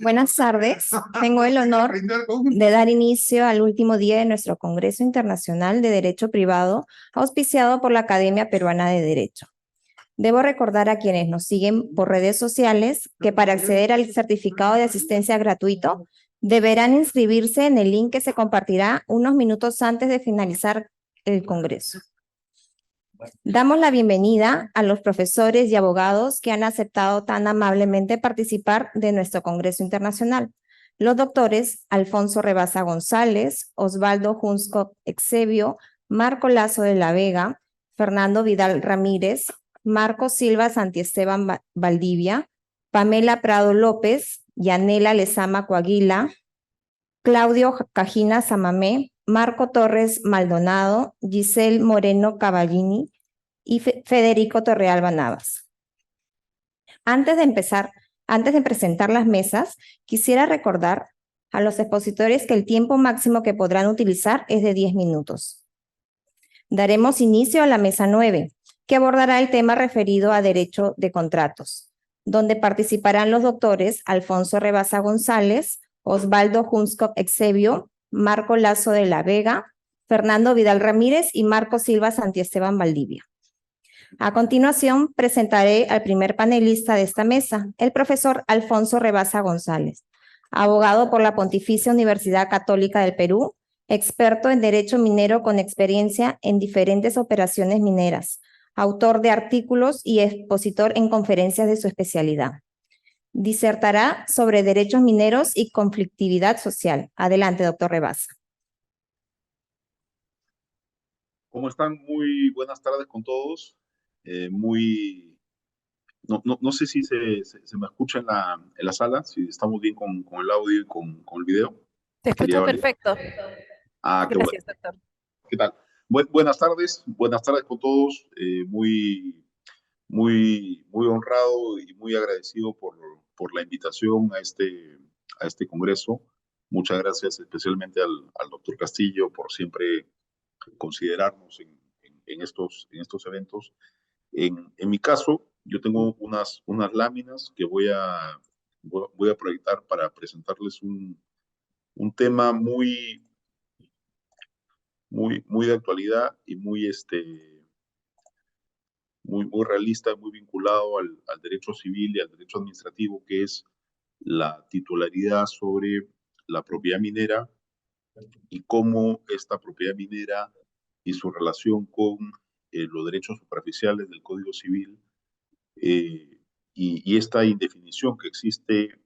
Buenas tardes. Tengo el honor de dar inicio al último día de nuestro Congreso Internacional de Derecho Privado, auspiciado por la Academia Peruana de Derecho. Debo recordar a quienes nos siguen por redes sociales que para acceder al certificado de asistencia gratuito deberán inscribirse en el link que se compartirá unos minutos antes de finalizar el Congreso. Damos la bienvenida a los profesores y abogados que han aceptado tan amablemente participar de nuestro Congreso Internacional. Los doctores Alfonso Rebasa González, Osvaldo Junzco Exebio, Marco Lazo de la Vega, Fernando Vidal Ramírez, Marco Silva Santiesteban Valdivia, Pamela Prado López, Yanela Lezama Coaguila, Claudio Cajina Samamé, Marco Torres Maldonado, Giselle Moreno Cavallini y Federico Torrealba Navas. Antes de presentar las mesas, quisiera recordar a los expositores que el tiempo máximo que podrán utilizar es de 10 minutos. Daremos inicio a la mesa 9, que abordará el tema referido a derecho de contratos, donde participarán los doctores Alfonso Rebasa González, Osvaldo Junzco Exebio, Marco Lazo de la Vega, Fernando Vidal Ramírez y Marco Silva Santiesteban Valdivia. A continuación, presentaré al primer panelista de esta mesa, el profesor Alfonso Rebasa González, abogado por la Pontificia Universidad Católica del Perú, experto en derecho minero con experiencia en diferentes operaciones mineras, autor de artículos y expositor en conferencias de su especialidad. Disertará sobre derechos mineros y conflictividad social. Adelante, doctor Rebasa. ¿Cómo están? Muy buenas tardes con todos. No sé si se me escucha en la sala, si estamos bien con el audio y con el video. Se escucha perfecto. Qué Gracias, bueno. doctor. ¿Qué tal? Buenas tardes con todos. Muy honrado y muy agradecido por la invitación a este congreso. Muchas gracias especialmente al doctor Castillo por siempre considerarnos en estos eventos. En mi caso, yo tengo unas láminas que voy a proyectar para presentarles un tema muy de actualidad y muy realista, muy vinculado al derecho civil y al derecho administrativo, que es la titularidad sobre la propiedad minera y cómo esta propiedad minera y su relación con los derechos superficiales del Código Civil y esta indefinición que existe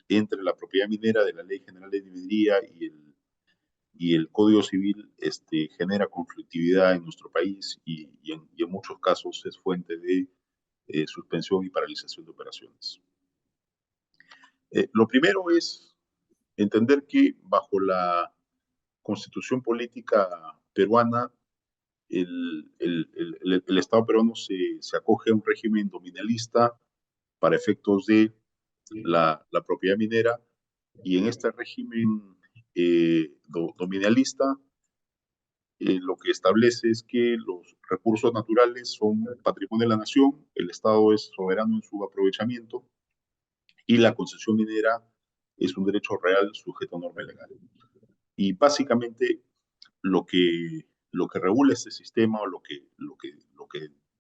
entre la propiedad minera de la Ley General de Minería y el Código Civil genera conflictividad en nuestro país y en muchos casos es fuente de suspensión y paralización de operaciones. Lo primero es entender que bajo la Constitución Política peruana, el Estado peruano se acoge a un régimen nominalista para efectos de la propiedad minera, y en este régimen nominalista lo que establece es que los recursos naturales son patrimonio de la nación, el Estado es soberano en su aprovechamiento y la concesión minera es un derecho real sujeto a norma legal. Y básicamente lo que regula este sistema o lo que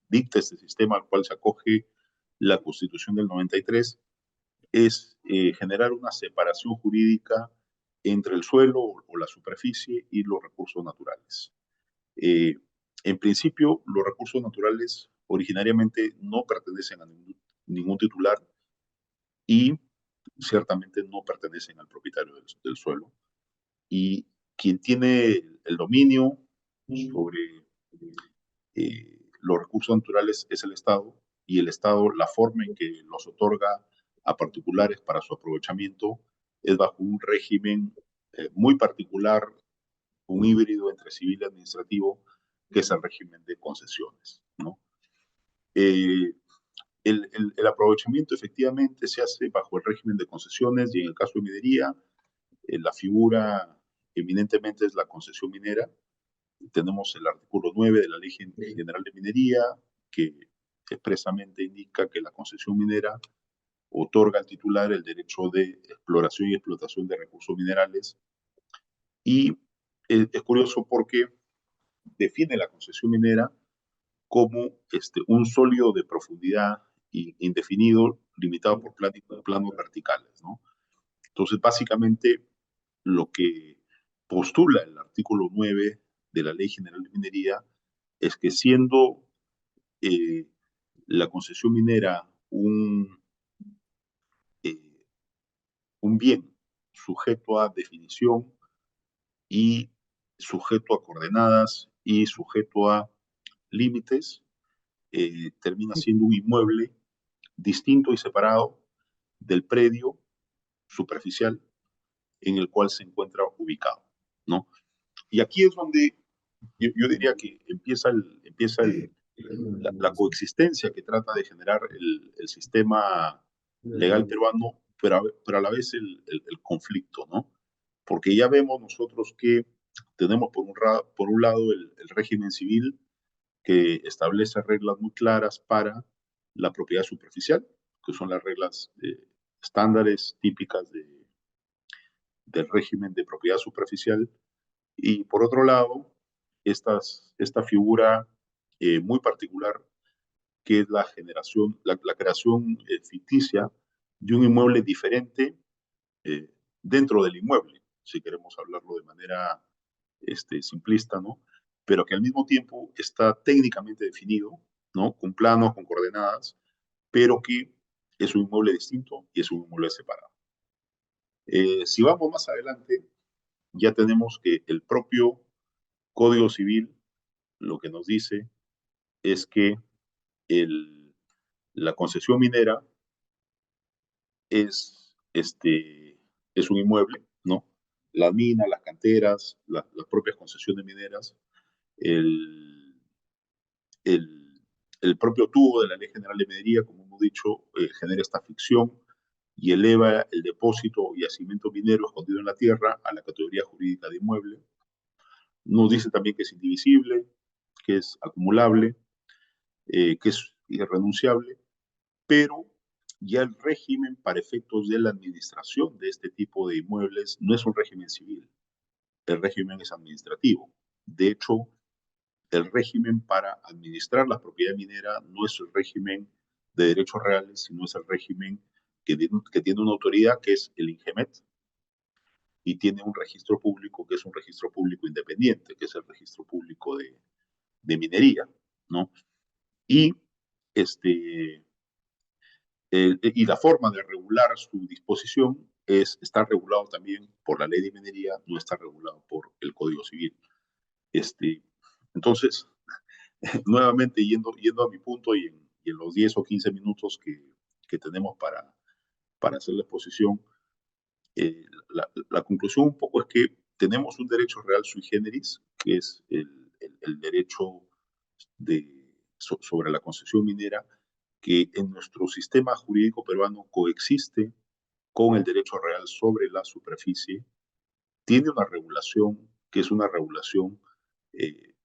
dicta este sistema al cual se acoge la Constitución del 93 es generar una separación jurídica entre el suelo o la superficie y los recursos naturales. En principio, los recursos naturales originariamente no pertenecen a ningún titular y ciertamente no pertenecen al propietario del suelo. Y quien tiene el dominio sobre los recursos naturales es el Estado, y el Estado, la forma en que los otorga a particulares para su aprovechamiento es bajo un régimen muy particular, un híbrido entre civil y administrativo, que es el régimen de concesiones, ¿no? El aprovechamiento efectivamente se hace bajo el régimen de concesiones, y en el caso de minería, la figura eminentemente es la concesión minera. Tenemos el artículo 9 de la Ley General de Minería, que expresamente indica que la concesión minera otorga al titular el derecho de exploración y explotación de recursos minerales. Y es curioso porque define la concesión minera como un sólido de profundidad indefinido, limitado por planos verticales, ¿no? Entonces, básicamente, lo que postula el artículo 9 de la Ley General de Minería es que siendo la concesión minera eh, un bien sujeto a definición y sujeto a coordenadas y sujeto a límites, termina siendo un inmueble distinto y separado del predio superficial en el cual se encuentra ubicado, ¿no? Y aquí es donde yo diría que la coexistencia que trata de generar el sistema legal peruano, pero a la vez el conflicto, ¿no? Porque ya vemos nosotros que tenemos por un lado el régimen civil que establece reglas muy claras para la propiedad superficial, que son las reglas estándares típicas del régimen de propiedad superficial. Y por otro lado, esta figura muy particular que es la generación, la creación ficticia de un inmueble diferente eh, dentro del inmueble, si queremos hablarlo de manera simplista, ¿no? Pero que al mismo tiempo está técnicamente definido, ¿no? Con planos, con coordenadas, pero que es un inmueble distinto y es un inmueble separado. Si vamos más adelante, ya tenemos que el propio Código Civil lo que nos dice es que la concesión minera es, es un inmueble, ¿no? Las minas, las canteras, las propias concesiones mineras, el, el, el propio tubo de la Ley General de Minería, como hemos dicho, genera esta ficción y eleva el depósito y yacimiento minero escondido en la tierra a la categoría jurídica de inmueble. Nos dice también que es indivisible, que es acumulable, que es irrenunciable, pero ya el régimen para efectos de la administración de este tipo de inmuebles no es un régimen civil, el régimen es administrativo. De hecho, el régimen para administrar la propiedad minera no es el régimen de derechos reales, sino es el régimen que tiene una autoridad que es el INGEMET y tiene un registro público que es un registro público independiente, que es el registro público de minería, ¿no? Y y la forma de regular su disposición está regulado también por la ley de minería, no está regulado por el Código Civil. Entonces, nuevamente yendo a mi punto y en los 10 o 15 minutos que tenemos para hacer la exposición, la conclusión un poco es que tenemos un derecho real sui generis, que es el derecho sobre la concesión minera, que en nuestro sistema jurídico peruano coexiste con el derecho real sobre la superficie, tiene una regulación que es una regulación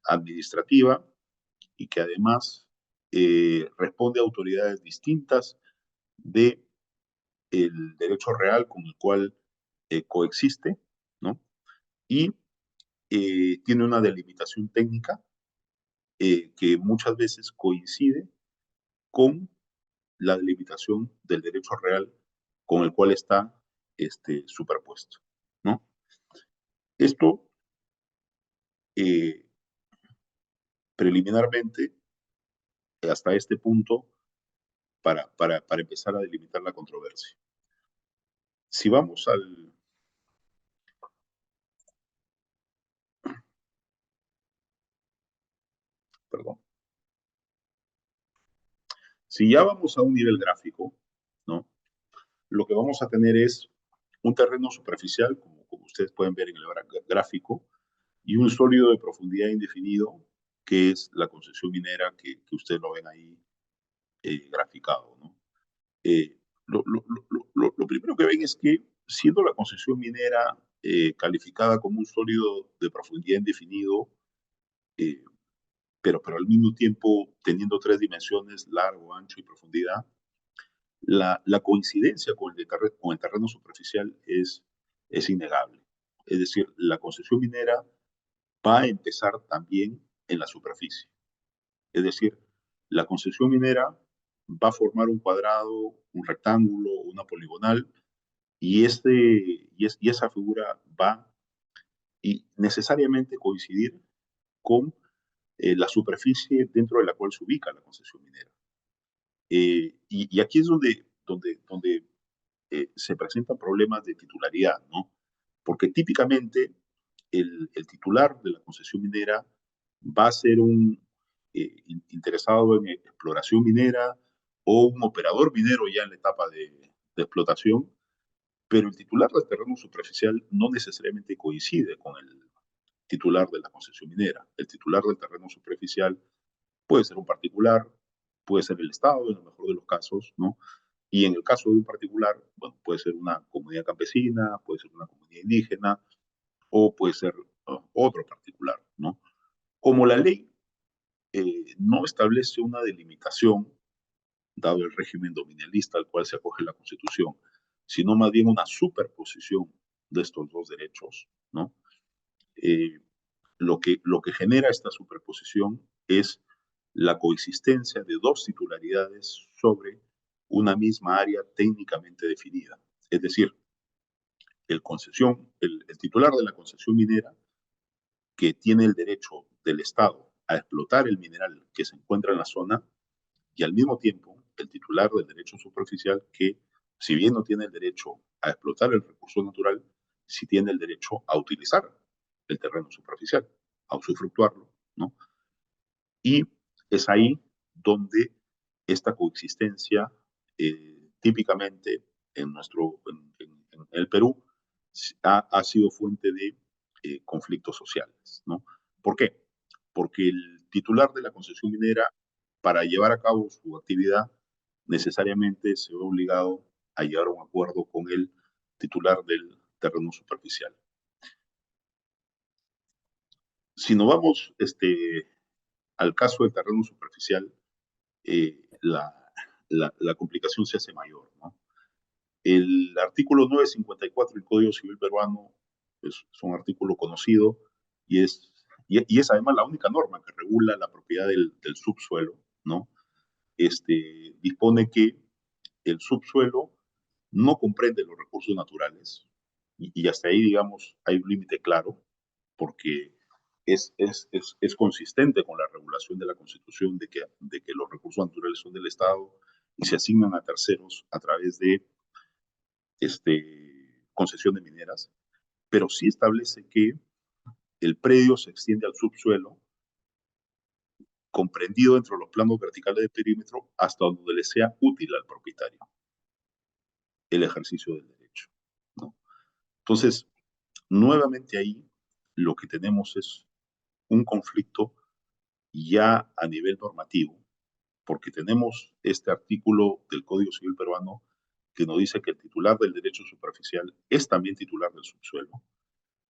administrativa y que además responde a autoridades distintas de el derecho real con el cual coexiste, ¿no? Y tiene una delimitación técnica que muchas veces coincide con la delimitación del derecho real con el cual está superpuesto, ¿no? Esto eh, preliminarmente, hasta este punto, para empezar a delimitar la controversia. Si vamos al... Perdón. Si ya vamos a un nivel gráfico, ¿no? Lo que vamos a tener es un terreno superficial, como ustedes pueden ver en el gráfico, y un sólido de profundidad indefinido, que es la concesión minera que ustedes lo ven ahí graficado, ¿no? Lo primero que ven es que, siendo la concesión minera calificada como un sólido de profundidad indefinido, pero al mismo tiempo teniendo tres dimensiones, largo, ancho y profundidad, la coincidencia con el terreno superficial es innegable. Es decir, la concesión minera va a empezar también en la superficie. Es decir, la concesión minera va a formar un cuadrado, un rectángulo, una poligonal, y esa figura va y necesariamente coincidir con la superficie dentro de la cual se ubica la concesión minera. Y aquí es donde se presentan problemas de titularidad, ¿no? Porque típicamente el titular de la concesión minera va a ser un interesado en exploración minera o un operador minero ya en la etapa de explotación, pero el titular del terreno superficial no necesariamente coincide con el titular de la concesión minera. El titular del terreno superficial puede ser un particular, puede ser el Estado, en el mejor de los casos, ¿no? Y en el caso de un particular, bueno, puede ser una comunidad campesina, puede ser una comunidad indígena o puede ser otro particular, ¿no? Como la ley no establece una delimitación, dado el régimen dominionista al cual se acoge la Constitución, sino más bien una superposición de estos dos derechos, ¿no? Eh, lo que genera esta superposición es la coexistencia de dos titularidades sobre una misma área técnicamente definida. Es decir, el titular de la concesión minera, que tiene el derecho del Estado a explotar el mineral que se encuentra en la zona, y al mismo tiempo el titular del derecho superficial, que si bien no tiene el derecho a explotar el recurso natural, sí tiene el derecho a utilizar el terreno superficial, a usufructuarlo, ¿no? Y es ahí donde esta coexistencia, típicamente en el Perú, ha sido fuente de conflictos sociales, ¿no? ¿Por qué? Porque el titular de la concesión minera, para llevar a cabo su actividad, necesariamente se ve obligado a llegar a un acuerdo con el titular del terreno superficial. Si nos vamos al caso del terreno superficial, eh, la, la complicación se hace mayor, ¿no? El artículo 954 del Código Civil peruano es un artículo conocido y es además la única norma que regula la propiedad del subsuelo, ¿no? Dispone que el subsuelo no comprende los recursos naturales y hasta ahí, digamos, hay un límite claro porque es consistente con la regulación de la Constitución de que los recursos naturales son del Estado y se asignan a terceros a través de concesiones mineras, pero sí establece que el predio se extiende al subsuelo, comprendido dentro de los planos verticales de perímetro, hasta donde le sea útil al propietario el ejercicio del derecho, ¿no? Entonces, nuevamente ahí lo que tenemos es un conflicto ya a nivel normativo, porque tenemos este artículo del Código Civil peruano que nos dice que el titular del derecho superficial es también titular del subsuelo,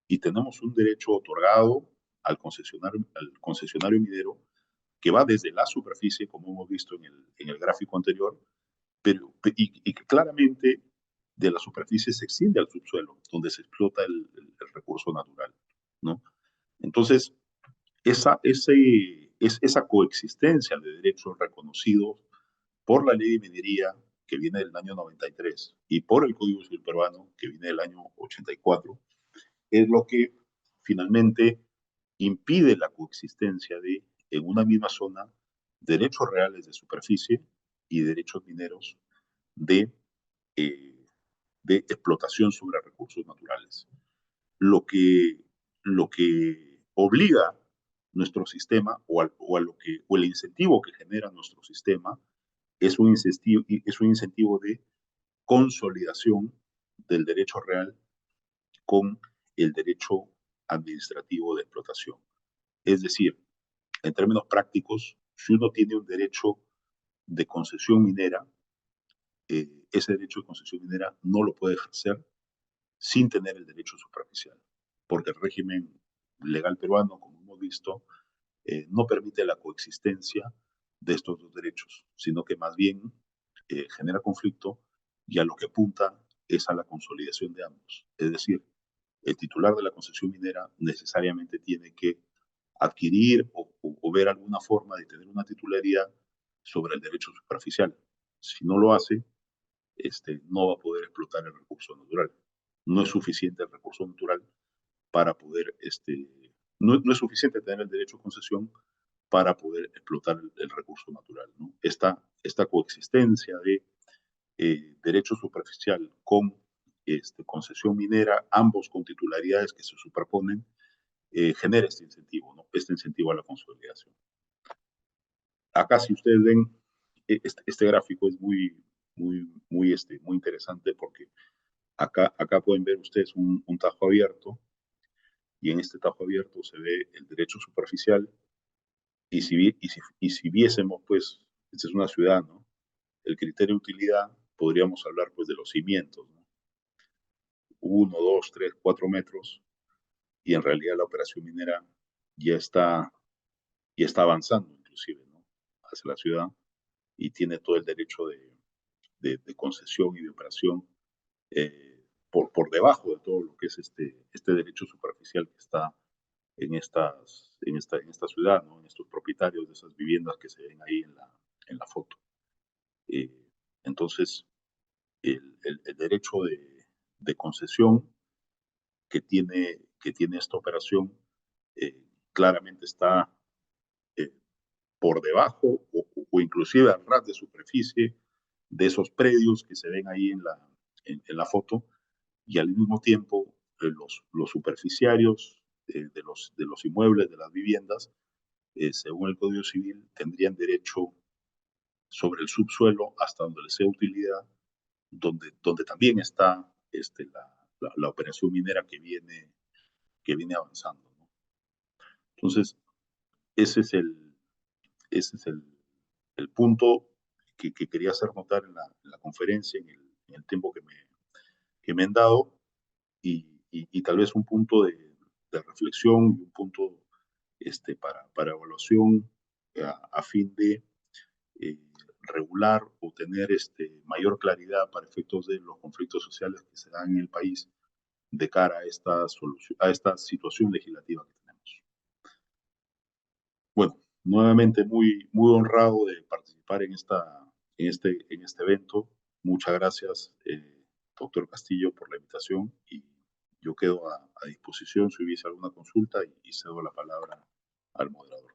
y tenemos un derecho otorgado al concesionario minero que va desde la superficie, como hemos visto en el gráfico anterior, y que claramente de la superficie se extiende al subsuelo, donde se explota el recurso natural, ¿no? Entonces, esa coexistencia de derechos reconocidos por la ley de minería, que viene del año 93, y por el Código Civil peruano, que viene del año 84, es lo que finalmente impide la coexistencia de, en una misma zona, derechos reales de superficie y derechos mineros de, eh, de explotación sobre recursos naturales. Lo que, lo que obliga nuestro sistema o el incentivo que genera nuestro sistema es un incentivo de consolidación del derecho real con el derecho administrativo de explotación. Es decir, en términos prácticos, si uno tiene un derecho de concesión minera, ese derecho de concesión minera no lo puede ejercer sin tener el derecho superficial, porque el régimen legal peruano, como hemos visto, no permite la coexistencia de estos dos derechos, sino que más bien genera conflicto y a lo que apunta es a la consolidación de ambos. Es decir, el titular de la concesión minera necesariamente tiene que adquirir o ver alguna forma de tener una titularidad sobre el derecho superficial. Si no lo hace, no va a poder explotar el recurso natural. No es suficiente el recurso natural para poder, no es suficiente tener el derecho de concesión para poder explotar el recurso natural, ¿no? Esta coexistencia de derecho superficial con concesión minera, ambos con titularidades que se superponen, genera este incentivo, ¿no? Este incentivo a la consolidación. Acá, si ustedes ven, este gráfico es muy interesante porque acá pueden ver ustedes un tajo abierto y en este tajo abierto se ve el derecho superficial y si viésemos, pues, esta es una ciudad, ¿no? El criterio de utilidad, podríamos hablar, pues, de los cimientos, ¿no? 1, 2, 3, 4 metros, y en realidad la operación minera ya está, ya está avanzando, inclusive, ¿no? Hacia la ciudad, y tiene todo el derecho de concesión y de operación por debajo de todo lo que es este derecho superficial que está en esta ciudad, ¿no? En estos propietarios de esas viviendas que se ven ahí en la foto. Eh, entonces, el derecho de concesión que tiene esta operación claramente está eh, por debajo o inclusive a ras de superficie de esos predios que se ven ahí en la foto, y al mismo tiempo los superficiarios de los inmuebles, de las viviendas, según el Código Civil, tendrían derecho sobre el subsuelo hasta donde les sea utilidad, donde también está la operación minera que viene avanzando, ¿no? Entonces, ese es el punto que quería hacer notar en la conferencia, en el tiempo que me han dado, y tal vez un punto de reflexión y un punto para evaluación a fin de eh, regular o tener mayor claridad para efectos de los conflictos sociales que se dan en el país de cara a esta situación legislativa que tenemos. Bueno, nuevamente muy honrado de participar en este evento. Muchas gracias, doctor Castillo, por la invitación, y yo quedo a disposición si hubiese alguna consulta y cedo la palabra al moderador.